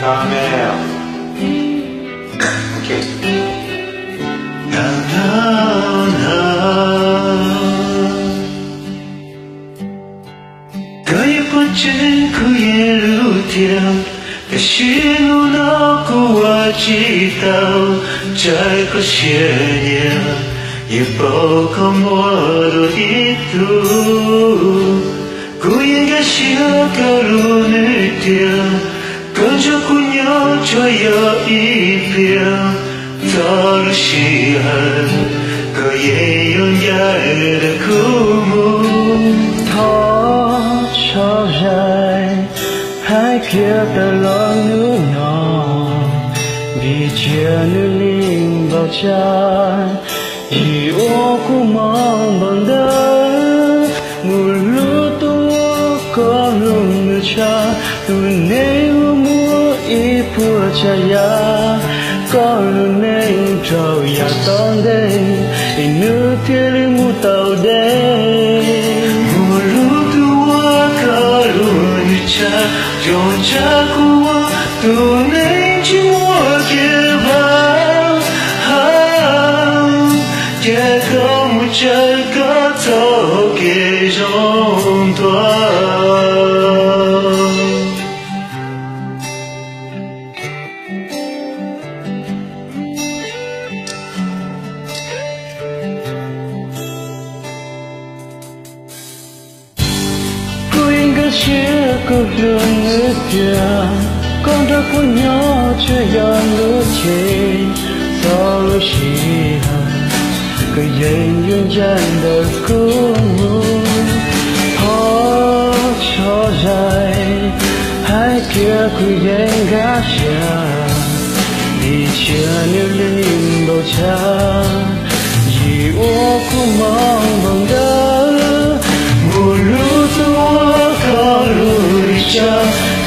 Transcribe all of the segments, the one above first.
ta mère. Ok. Na, na, na. Cái bút trên khuya lưu thiêng, cái xin nó qua chỉ tao trái có chia nhẹ, yêu bao không mua itu. Ku yang sia kalau netia, kerja ku nyawa ya ipia, tarusihan kaya yang ada kumu. Thó cho dài hai kia ta lo nước nhỏ, vì chia nước linh vào cha, vì ô ku mong bằng đất, một lúc tôi có lùng người cha, tôi nếu mua ít của cha ya, có lúc nên trâu ya tòn đây, nước kia đi mua tàu đây. Chọn cha của tôi nên chỉ mua kia vang kia có một trái có thâu kia trong toa. Chia cuộc đường nước kia, con đã có nhau chưa giờ nước chê, sao lúc chỉ hận, cái dây duyên chân đời cũng khó cho dài, hai kia cứ dây gác xa, đi chưa nếu linh bầu cha, vì ô cũng mong bằng đất, một lúc tôi cha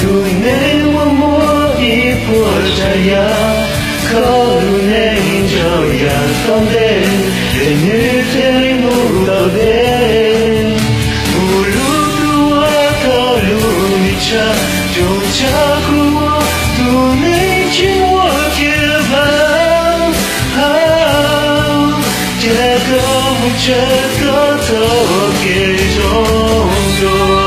tu nên mua ít của cha ya, có nên cho ya con đến để như thế mua tàu đến, một lúc tua có lui cha cho cha của tu nên chỉ mua kia vang cha có một cha có thâu kia trong đôi.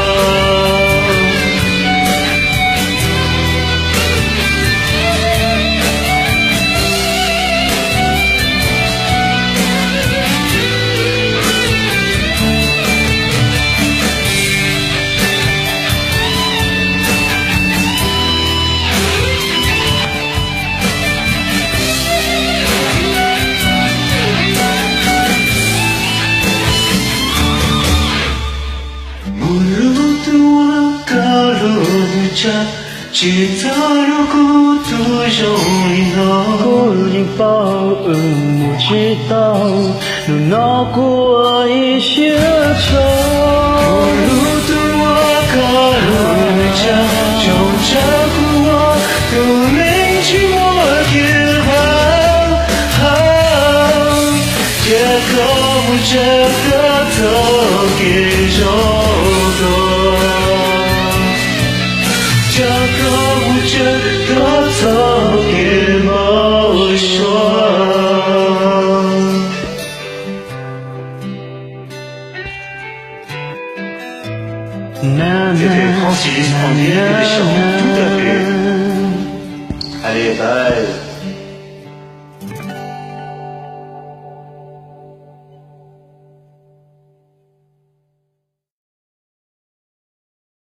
Chỉ ta đâu có tôi trong nó cô nhìn bao một chỉ tao nụ nó của ý chia cho lúc tôi cả lời cha trong cha của tôi nên chỉ mua kia vang kia có một cha đã thâu kia trong tôi. Cha có một chất có thâu kia màu xoan. C'était Francis, on dirait que des chants tout à fait. Allez, bye.